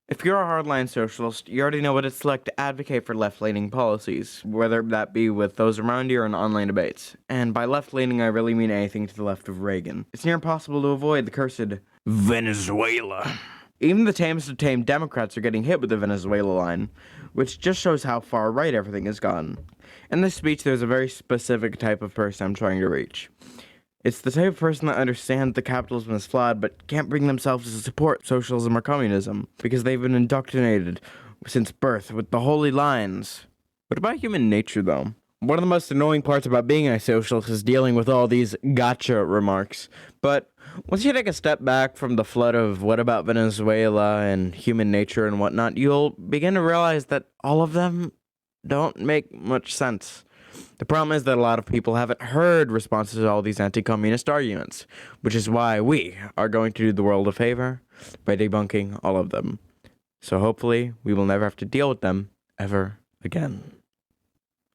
If you're a hardline socialist, you already know what it's like to advocate for left-leaning policies, whether that be with those around you or in online debates. And by left-leaning, I really mean anything to the left of Reagan. It's near impossible to avoid the cursed Venezuela. Even the tamest of tame Democrats are getting hit with the Venezuela line, which just shows how far right everything has gone. In this speech, there's a very specific type of person I'm trying to reach. It's the type of person that understands that capitalism is flawed, but can't bring themselves to support socialism or communism, because they've been indoctrinated since birth with the holy lines. What about human nature, though? One of the most annoying parts about being a socialist is dealing with all these gotcha remarks. But once you take a step back from the flood of what about Venezuela and human nature and whatnot, you'll begin to realize that all of them don't make much sense. The problem is that a lot of people haven't heard responses to all these anti-communist arguments, which is why we are going to do the world a favor by debunking all of them. So hopefully we will never have to deal with them ever again.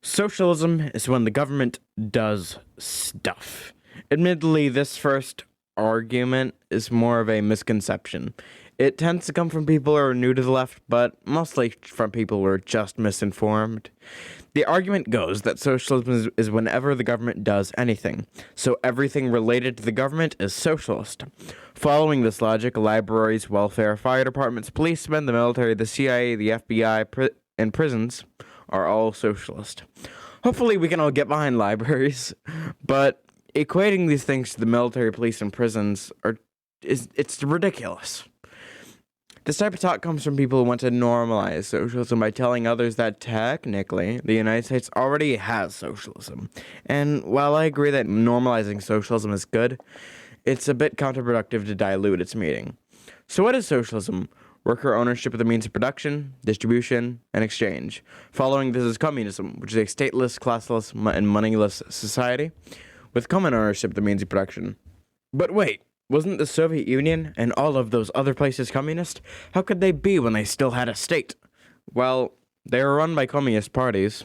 Socialism is when the government does stuff. Admittedly, this first argument is more of a misconception. It tends to come from people who are new to the left, but mostly from people who are just misinformed. The argument goes that socialism is whenever the government does anything, so everything related to the government is socialist. Following this logic, libraries, welfare, fire departments, policemen, the military, the CIA, the FBI, and prisons are all socialist. Hopefully we can all get behind libraries, but equating these things to the military, police, and prisons it's ridiculous. This type of talk comes from people who want to normalize socialism by telling others that technically the United States already has socialism. And while I agree that normalizing socialism is good, it's a bit counterproductive to dilute its meaning. So what is socialism? Worker ownership of the means of production, distribution, and exchange. Following this is communism, which is a stateless, classless, and moneyless society with common ownership of the means of production. But wait. Wasn't the Soviet Union and all of those other places communist? How could they be when they still had a state? Well, they were run by communist parties,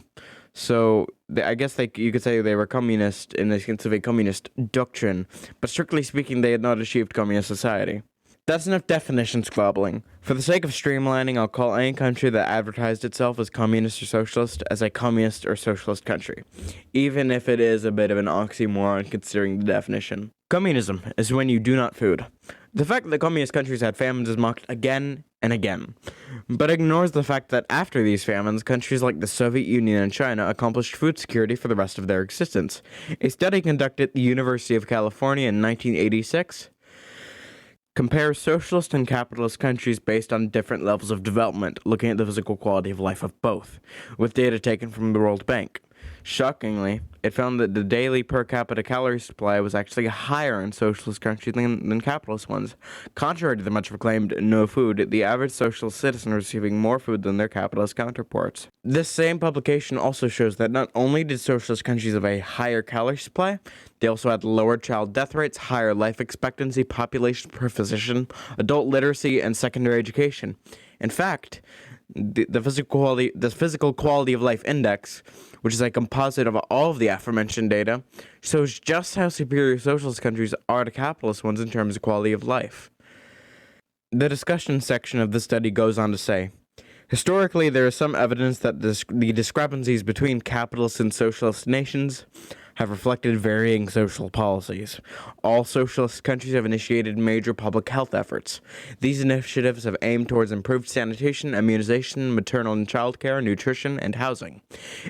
so I guess you could say they were communist in the sense of a communist doctrine, but strictly speaking, they had not achieved communist society. That's enough definition squabbling. For the sake of streamlining, I'll call any country that advertised itself as communist or socialist as a communist or socialist country, even if it is a bit of an oxymoron considering the definition. Communism is when you do not food. The fact that communist countries had famines is mocked again and again, but ignores the fact that after these famines, countries like the Soviet Union and China accomplished food security for the rest of their existence. A study conducted at the University of California in 1986 compares socialist and capitalist countries based on different levels of development, looking at the physical quality of life of both, with data taken from the World Bank. Shockingly, it found that the daily per capita calorie supply was actually higher in socialist countries than capitalist ones. Contrary to the much proclaimed no food, the average socialist citizen is receiving more food than their capitalist counterparts. This same publication also shows that not only did socialist countries have a higher calorie supply, they also had lower child death rates, higher life expectancy, population per physician, adult literacy, and secondary education. In fact, the physical quality of life index, which is a composite of all of the aforementioned data, shows just how superior socialist countries are to capitalist ones in terms of quality of life. The discussion section of the study goes on to say, historically, there is some evidence that the discrepancies between capitalist and socialist nations have reflected varying social policies. All socialist countries have initiated major public health efforts. These initiatives have aimed towards improved sanitation, immunization, maternal and child care, nutrition, and housing.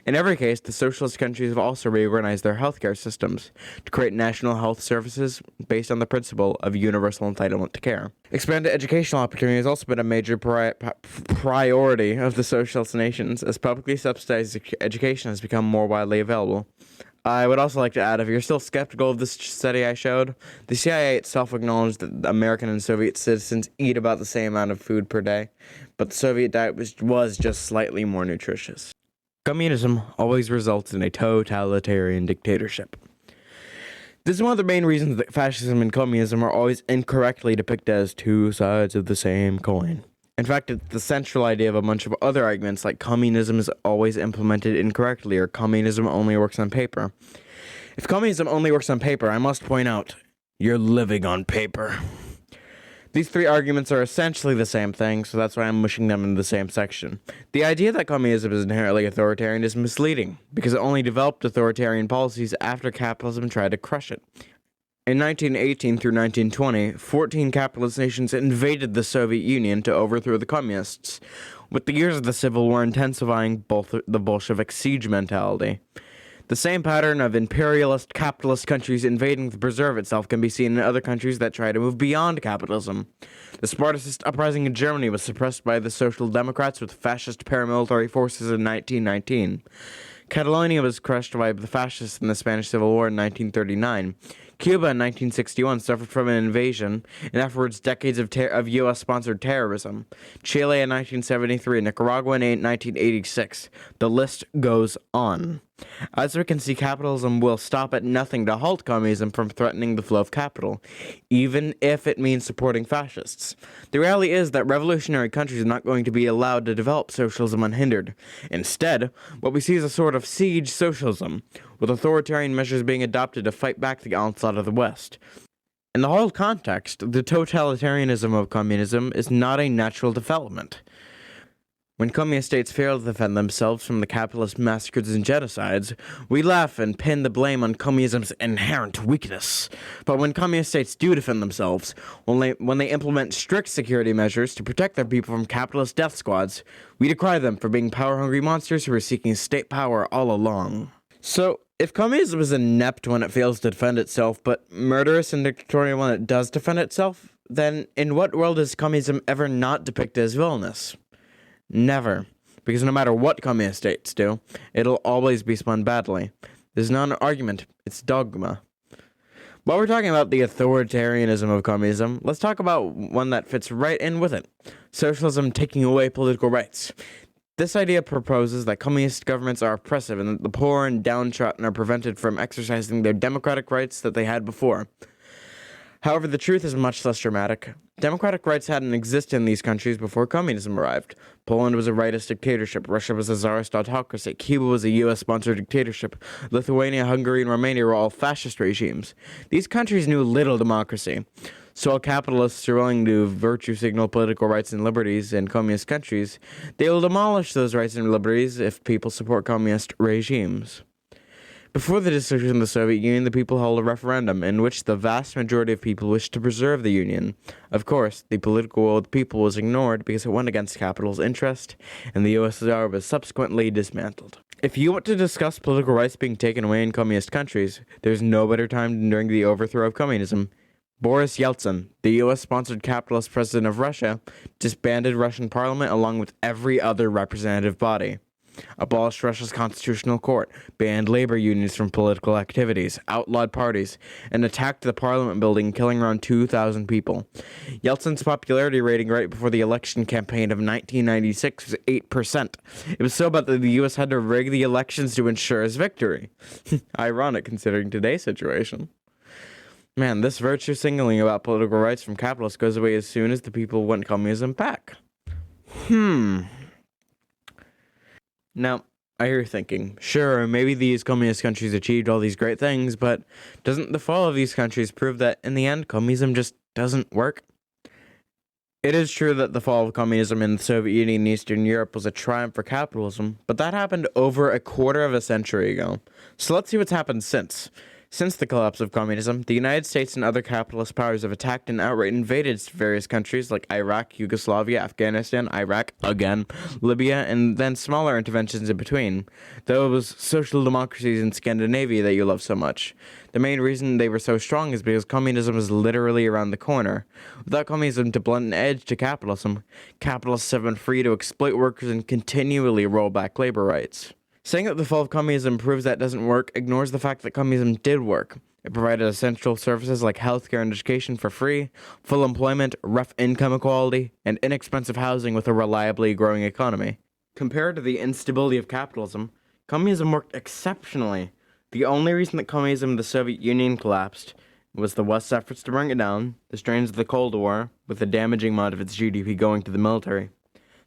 In every case, the socialist countries have also reorganized their healthcare systems to create national health services based on the principle of universal entitlement to care. Expanded educational opportunity has also been a major priority of the socialist nations, as publicly subsidized education has become more widely available. I would also like to add, if you're still skeptical of this study I showed, the CIA itself acknowledged that American and Soviet citizens eat about the same amount of food per day, but the Soviet diet was just slightly more nutritious. Communism always results in a totalitarian dictatorship. This is one of the main reasons that fascism and communism are always incorrectly depicted as two sides of the same coin. In fact, it's the central idea of a bunch of other arguments like communism is always implemented incorrectly or communism only works on paper. If communism only works on paper, I must point out, you're living on paper. These three arguments are essentially the same thing, so that's why I'm mushing them into the same section. The idea that communism is inherently authoritarian is misleading, because it only developed authoritarian policies after capitalism tried to crush it. In 1918 through 1920, 14 capitalist nations invaded the Soviet Union to overthrow the communists, with the years of the Civil War intensifying both the Bolshevik siege mentality. The same pattern of imperialist capitalist countries invading to preserve itself can be seen in other countries that try to move beyond capitalism. The Spartacist uprising in Germany was suppressed by the Social Democrats with fascist paramilitary forces in 1919. Catalonia was crushed by the fascists in the Spanish Civil War in 1939. Cuba in 1961 suffered from an invasion and afterwards decades of U.S.-sponsored terrorism. Chile in 1973, Nicaragua in 1986. The list goes on. As we can see, capitalism will stop at nothing to halt communism from threatening the flow of capital, even if it means supporting fascists. The reality is that revolutionary countries are not going to be allowed to develop socialism unhindered. Instead, what we see is a sort of siege socialism, with authoritarian measures being adopted to fight back the onslaught of the West. In the whole context, the totalitarianism of communism is not a natural development. When communist states fail to defend themselves from the capitalist massacres and genocides, we laugh and pin the blame on communism's inherent weakness. But when communist states do defend themselves, when they implement strict security measures to protect their people from capitalist death squads, we decry them for being power-hungry monsters who are seeking state power all along. So, if communism is inept when it fails to defend itself, but murderous and dictatorial when it does defend itself, then in what world is communism ever not depicted as villainous? Never. Because no matter what communist states do, it'll always be spun badly. This is not an argument, it's dogma. While we're talking about the authoritarianism of communism, let's talk about one that fits right in with it. Socialism taking away political rights. This idea proposes that communist governments are oppressive and that the poor and downtrodden are prevented from exercising their democratic rights that they had before. However, the truth is much less dramatic. Democratic rights hadn't existed in these countries before communism arrived. Poland was a rightist dictatorship, Russia was a czarist autocracy, Cuba was a US-sponsored dictatorship, Lithuania, Hungary, and Romania were all fascist regimes. These countries knew little democracy. So while capitalists are willing to virtue signal political rights and liberties in communist countries, they will demolish those rights and liberties if people support communist regimes. Before the dissolution of the Soviet Union, the people held a referendum in which the vast majority of people wished to preserve the Union. Of course, the political will of the people was ignored because it went against capital's interest, and the USSR was subsequently dismantled. If you want to discuss political rights being taken away in communist countries, there's no better time than during the overthrow of communism. Boris Yeltsin, the US-sponsored capitalist president of Russia, disbanded Russian parliament along with every other representative body. Abolished Russia's constitutional court, banned labor unions from political activities, outlawed parties, and attacked the parliament building, killing around 2,000 people. Yeltsin's popularity rating right before the election campaign of 1996 was 8%. It was so bad that the US had to rig the elections to ensure his victory. Ironic considering today's situation. Man, this virtue signaling about political rights from capitalists goes away as soon as the people want communism back. Now, I hear you thinking, sure, maybe these communist countries achieved all these great things, but doesn't the fall of these countries prove that, in the end, communism just doesn't work? It is true that the fall of communism in the Soviet Union and Eastern Europe was a triumph for capitalism, but that happened over a quarter of a century ago. So let's see what's happened since. Since the collapse of communism, the United States and other capitalist powers have attacked and outright invaded various countries like Iraq, Yugoslavia, Afghanistan, Iraq, again, Libya, and then smaller interventions in between. Those social democracies in Scandinavia that you love so much. The main reason they were so strong is because communism is literally around the corner. Without communism to blunt an edge to capitalism, capitalists have been free to exploit workers and continually roll back labor rights. Saying that the fall of communism proves that doesn't work ignores the fact that communism did work. It provided essential services like healthcare and education for free, full employment, rough income equality, and inexpensive housing with a reliably growing economy. Compared to the instability of capitalism, communism worked exceptionally. The only reason that communism in the Soviet Union collapsed was the West's efforts to bring it down, the strains of the Cold War, with the damaging amount of its GDP going to the military.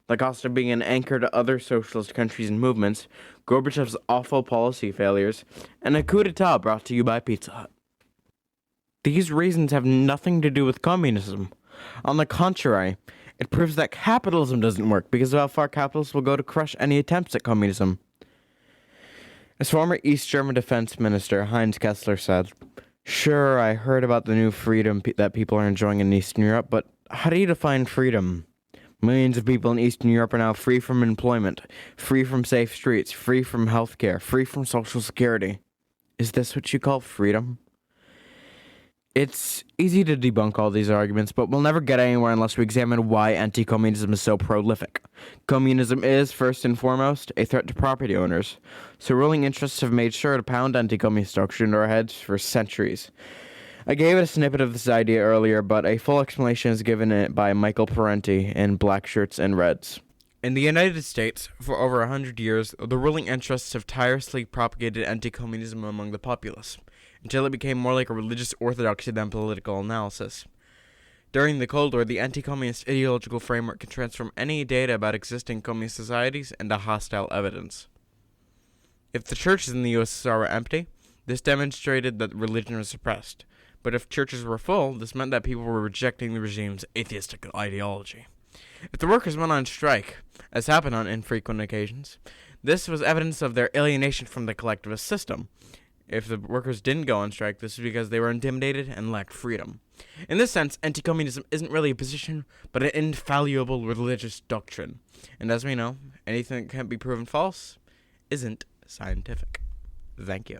The cost of being an anchor to other socialist countries and movements, Gorbachev's awful policy failures, and a coup d'etat brought to you by Pizza Hut. These reasons have nothing to do with communism. On the contrary, it proves that capitalism doesn't work because of how far capitalists will go to crush any attempts at communism. As former East German defense minister Heinz Kessler said, "Sure, I heard about the new freedom that people are enjoying in Eastern Europe, but how do you define freedom? Millions of people in Eastern Europe are now free from employment, free from safe streets, free from healthcare, free from social security. Is this what you call freedom?" It's easy to debunk all these arguments, but we'll never get anywhere unless we examine why anti-communism is so prolific. Communism is, first and foremost, a threat to property owners, so ruling interests have made sure to pound anti-communist doctrine into our heads for centuries. I gave it a snippet of this idea earlier, but a full explanation is given it by Michael Parenti in Black Shirts and Reds. In the United States, for over 100 years, the ruling interests have tirelessly propagated anti-communism among the populace, until it became more like a religious orthodoxy than political analysis. During the Cold War, the anti-communist ideological framework can transform any data about existing communist societies into hostile evidence. If the churches in the USSR were empty, this demonstrated that religion was suppressed. But if churches were full, this meant that people were rejecting the regime's atheistic ideology. If the workers went on strike, as happened on infrequent occasions, this was evidence of their alienation from the collectivist system. If the workers didn't go on strike, this was because they were intimidated and lacked freedom. In this sense, anti-communism isn't really a position, but an infallible religious doctrine. And as we know, anything that can't be proven false isn't scientific. Thank you.